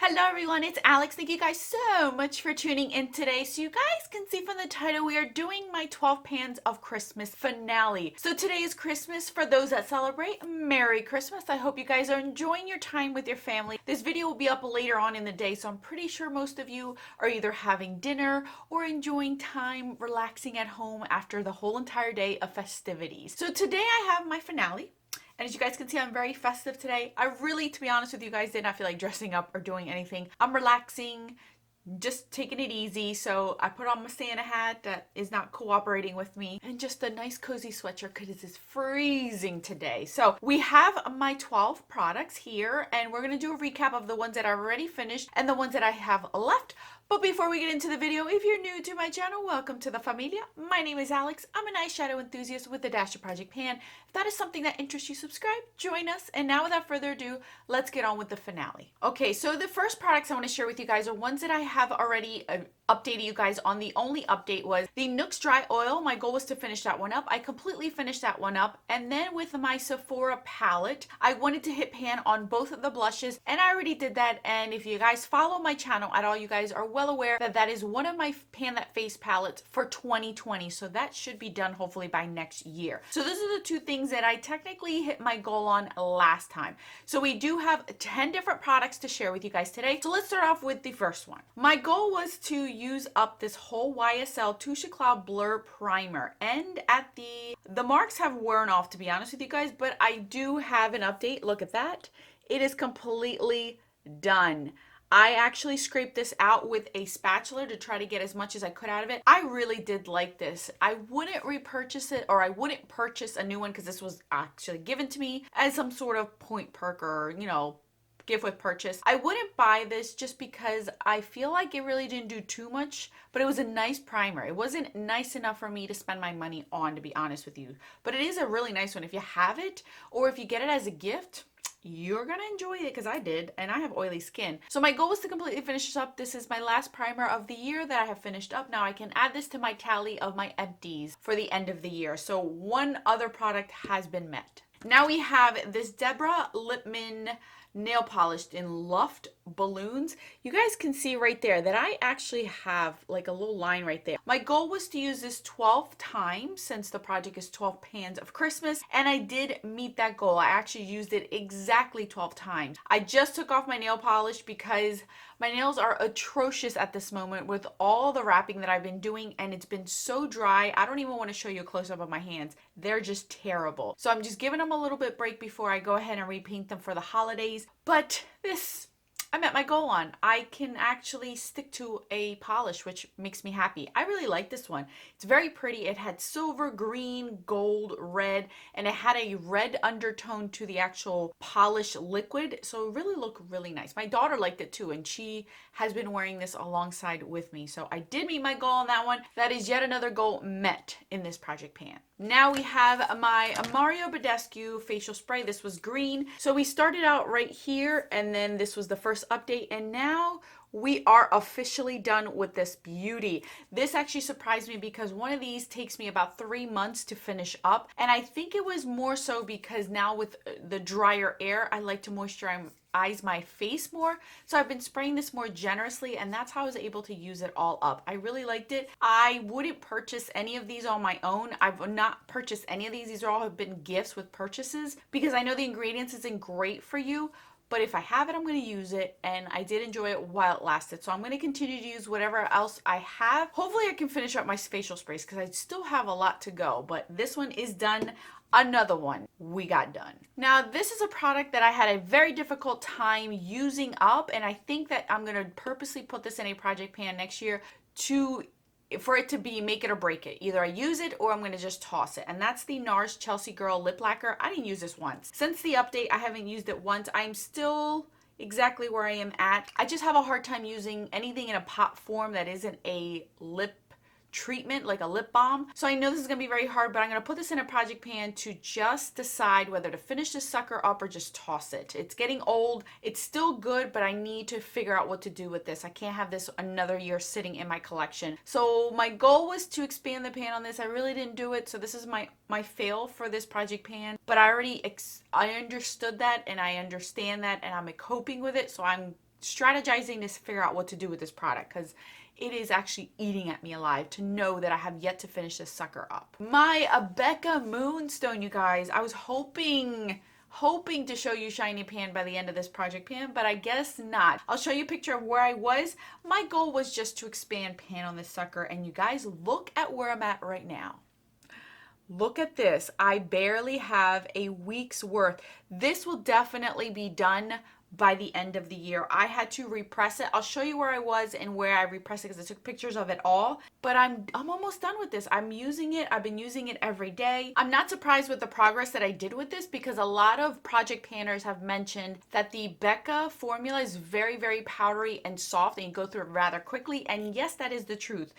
Hello everyone, it's Alex. Thank you guys so much for tuning in today. So you guys can see from the title, we are doing my 12 pans of Christmas finale. So today is Christmas. For those that celebrate, Merry Christmas. I hope you guys are enjoying your time with your family. This video will be up later on in the day, so I'm pretty sure most of you are either having dinner or enjoying time relaxing at home after the whole entire day of festivities. So today I have my finale. And as you guys can see, I'm very festive today. I really, to be honest with you guys, did not feel like dressing up or doing anything. I'm relaxing, just taking it easy. So I put on my Santa hat that is not cooperating with me and just a nice cozy sweatshirt because it's freezing today. So we have my 12 products here and we're going to do a recap of the ones that I already finished and the ones that I have left. But before we get into the video, if you're new to my channel, welcome to the familia. My name is Alex. I'm an eyeshadow enthusiast with a dash of Project Pan. If that is something that interests you, subscribe, join us. And now without further ado, let's get on with the finale. Okay, so the first products I want to share with you guys are ones that I have already updated you guys on. The only update was the Nooks Dry Oil. My goal was to finish that one up. I completely finished that one up. And then with my Sephora palette, I wanted to hit pan on both of the blushes and I already did that. And if you guys follow my channel at all, you guys are well aware that that is one of my Pan That Face palettes for 2020. So that should be done hopefully by next year. So those are the two things that I technically hit my goal on last time. So we do have 10 different products to share with you guys today. So let's start off with the first one. My goal was to use up this whole YSL Touche Cloud Blur Primer. And at the marks have worn off, to be honest with you guys, but I do have an update. Look at that. It is completely done. I actually scraped this out with a spatula to try to get as much as I could out of it. I really did like this. I wouldn't repurchase it, or I wouldn't purchase a new one because this was actually given to me as some sort of point perk or, gift with purchase. I wouldn't buy this just because I feel like it really didn't do too much, but it was a nice primer. It wasn't nice enough for me to spend my money on, to be honest with you. But it is a really nice one. If you have it, or if you get it as a gift, you're gonna enjoy it because I did, and I have oily skin. So my goal was to completely finish this up. This is my last primer of the year that I have finished up. Now I can add this to my tally of my empties for the end of the year. So one other product has been met. Now we have this Deborah Lippmann nail polished in Luft Balloons. You guys can see right there that I actually have like a little line right there. My goal was to use this 12 times since the project is 12 pans of Christmas, and I did meet that goal. I actually used it exactly 12 times. I just took off my nail polish because my nails are atrocious at this moment with all the wrapping that I've been doing, and it's been so dry. I don't even want to show you a close-up of my hands. They're just terrible. So I'm just giving them a little bit break before I go ahead and repaint them for the holidays. But this, I met my goal on. I can actually stick to a polish, which makes me happy. I really like this one. It's very pretty. It had silver, green, gold, red, and it had a red undertone to the actual polish liquid. So it really looked really nice. My daughter liked it too, and she has been wearing this alongside with me. So I did meet my goal on that one. That is yet another goal met in this project pan. Now we have my Mario Badescu facial spray. This was green. So we started out right here, and then this was the first update, and now we are officially done with this beauty. This actually surprised me because one of these takes me about 3 months to finish up, and I think it was more so because now with the drier air, I like to moisturize my face more. So I've been spraying this more generously, and that's how I was able to use it all up. I really liked it. I wouldn't purchase any of these on my own. I've not purchased any of these. These are all have been gifts with purchases because I know the ingredients isn't great for you. But if I have it, I'm going to use it, and I did enjoy it while it lasted. So I'm going to continue to use whatever else I have. Hopefully I can finish up my facial sprays because I still have a lot to go, but this one is done. Another one we got done. Now this is a product that I had a very difficult time using up, and I think that I'm going to purposely put this in a project pan next year for it to be make it or break it. Either I use it or I'm going to just toss it. And that's the NARS Chelsea Girl Lip Lacquer. I didn't use this once. Since the update, I haven't used it once. I'm still exactly where I am at. I just have a hard time using anything in a pot form that isn't a lip treatment, like a lip balm. So I know this is gonna be very hard, but I'm gonna put this in a project pan to just decide whether to finish this sucker up or just toss it. It's getting old. It's still good, but I need to figure out what to do with this. I can't have this another year sitting in my collection. So my goal was to expand the pan on this. I really didn't do it. So this is my fail for this project pan, but I understood that and I understand that and I'm coping with it. So I'm strategizing to figure out what to do with this product because it is actually eating at me alive to know that I have yet to finish this sucker up. My Becca Moonstone, you guys. I was hoping to show you shiny pan by the end of this project pan, but I guess not. I'll show you a picture of where I was. My goal was just to expand pan on this sucker, and you guys, look at where I'm at right now. Look at this. I barely have a week's worth. This will definitely be done by the end of the year. I had to repress it. I'll show you where I was and where I repressed it because I took pictures of it all. But I'm almost done with this. I'm using it. I've been using it every day. I'm not surprised with the progress that I did with this because a lot of project panners have mentioned that the Becca formula is very, very powdery and soft and you go through it rather quickly. And yes, that is the truth.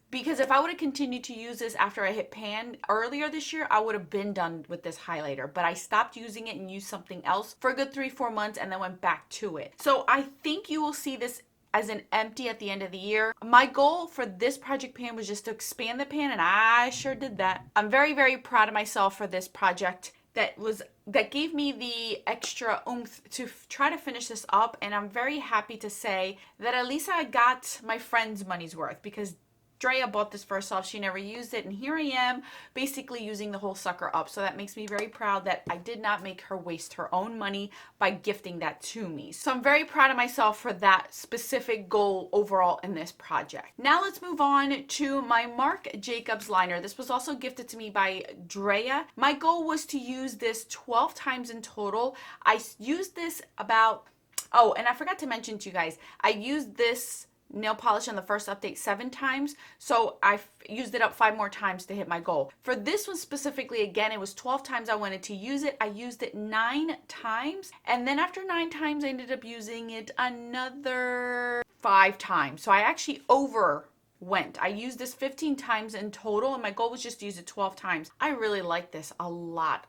Because if I would have continued to use this after I hit pan earlier this year, I would have been done with this highlighter. But I stopped using it and used something else for a good 3-4 months and then went back to it. So I think you will see this as an empty at the end of the year. My goal for this project pan was just to expand the pan, and I sure did that. I'm very, very proud of myself for this project that gave me the extra oomph to try to finish this up. And I'm very happy to say that at least I got my friend's money's worth because Drea bought this first off. She never used it. And here I am basically using the whole sucker up. So that makes me very proud that I did not make her waste her own money by gifting that to me. So I'm very proud of myself for that specific goal overall in this project. Now let's move on to my Marc Jacobs liner. This was also gifted to me by Drea. My goal was to use this 12 times in total. I used this about, oh, and I forgot to mention to you guys, I used this nail polish on the first update 7 times, so I used it up 5 more times to hit my goal. For this one specifically, again, it was 12 times I wanted to use it. I used it 9 times, and then after 9 times I ended up using it another 5 times. So I actually went. I used this 15 times in total, and my goal was just to use it 12 times. I really like this a lot.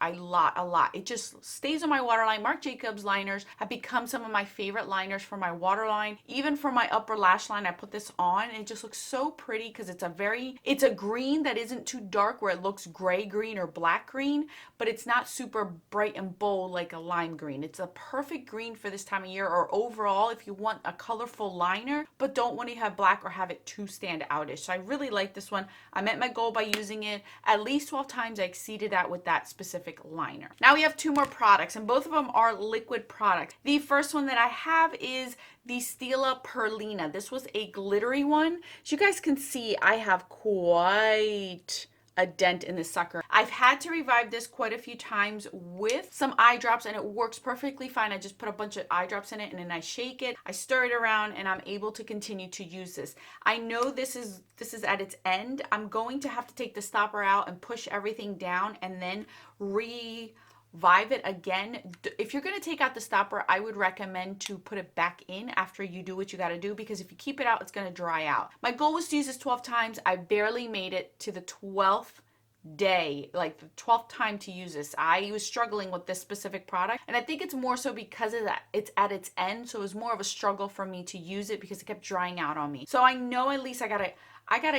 It just stays on my waterline. Marc Jacobs liners have become some of my favorite liners for my waterline. Even for my upper lash line, I put this on, and it just looks so pretty because it's a green that isn't too dark where it looks gray green or black green, but it's not super bright and bold like a lime green. It's a perfect green for this time of year, or overall if you want a colorful liner but don't want to have black or have it too stand outish. So I really like this one. I met my goal by using it at least 12 times. I exceeded that with that specific liner. Now we have 2 more products, and both of them are liquid products. The first one that I have is the Stila Perlina. This was a glittery one. As you guys can see, I have quite a dent in this sucker. I've had to revive this quite a few times with some eye drops, and it works perfectly fine. I just put a bunch of eye drops in it, and then I shake it, I stir it around, and I'm able to continue to use this. I know this is at its end. I'm going to have to take the stopper out and push everything down and then revive it again. If you're going to take out the stopper, I would recommend to put it back in after you do what you got to do, because if you keep it out, it's going to dry out. My goal was to use this 12 times. I barely made it to the 12th day, like the 12th time to use this. I was struggling with this specific product, and I think it's more so because of that. It's at its end, so it was more of a struggle for me to use it because it kept drying out on me. So I know at least I gotta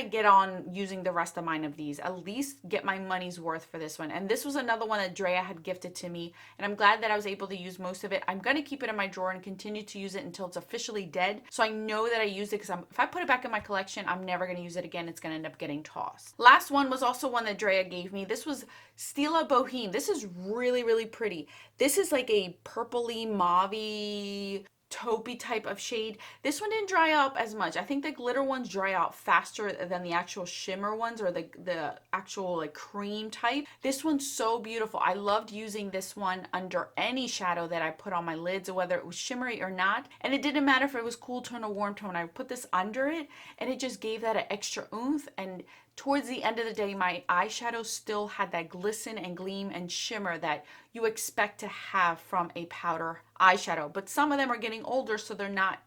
get on using the rest of mine of these, at least get my money's worth for this one. And this was another one that Drea had gifted to me, and I'm glad that I was able to use most of it. I'm going to keep it in my drawer and continue to use it until it's officially dead, so I know that I used it, because if I put it back in my collection, I'm never going to use it again. It's going to end up getting tossed. Last one was also one that Drea gave me. This was Stila Boheme. This is really, really pretty. This is like a purpley mauvey taupey type of shade. This one didn't dry up as much. I think the glitter ones dry out faster than the actual shimmer ones, or the actual like cream type. This one's so beautiful. I loved using this one under any shadow that I put on my lids, whether it was shimmery or not. And it didn't matter if it was cool tone or warm tone. I put this under it, and it just gave that an extra oomph. And towards the end of the day, my eyeshadow still had that glisten and gleam and shimmer that you expect to have from a powder eyeshadow. But some of them are getting older, so they're not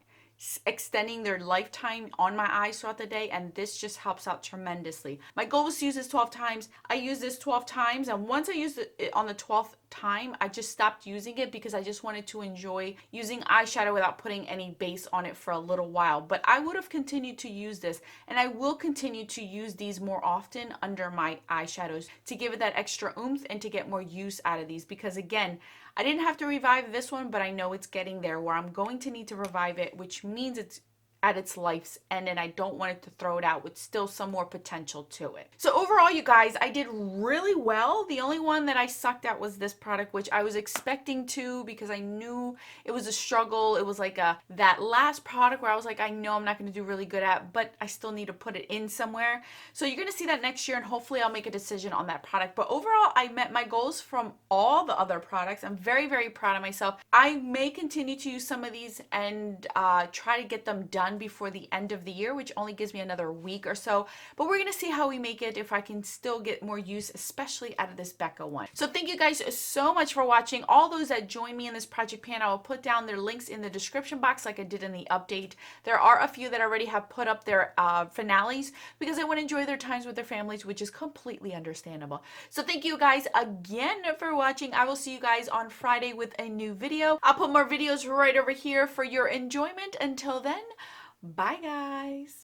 extending their lifetime on my eyes throughout the day, and this just helps out tremendously. My goal was to use this 12 times. I used this 12 times, and once I used it on the 12th time, I just stopped using it because I just wanted to enjoy using eyeshadow without putting any base on it for a little while. But I would have continued to use this, and I will continue to use these more often under my eyeshadows to give it that extra oomph and to get more use out of these, because again, I didn't have to revive this one, but I know it's getting there where I'm going to need to revive it, which means it's at its life's end, and I don't want it to throw it out with still some more potential to it. So overall, you guys, I did really well. The only one that I sucked at was this product, which I was expecting to, because I knew it was a struggle. It was like that last product where I was like, I know I'm not going to do really good at, but I still need to put it in somewhere. So you're going to see that next year, and hopefully I'll make a decision on that product. But overall, I met my goals from all the other products. I'm very, very proud of myself. I may continue to use some of these and try to get them done before the end of the year, which only gives me another week or so, but we're gonna see how we make it, if I can still get more use, especially out of this Becca one. So thank you guys so much for watching. All those that join me in this project pan, I will put down their links in the description box like I did in the update. There are a few that already have put up their finales because they want to enjoy their times with their families, which is completely understandable. So thank you guys again for watching. I will see you guys on Friday with a new video. I'll put more videos right over here for your enjoyment. Until then, bye guys.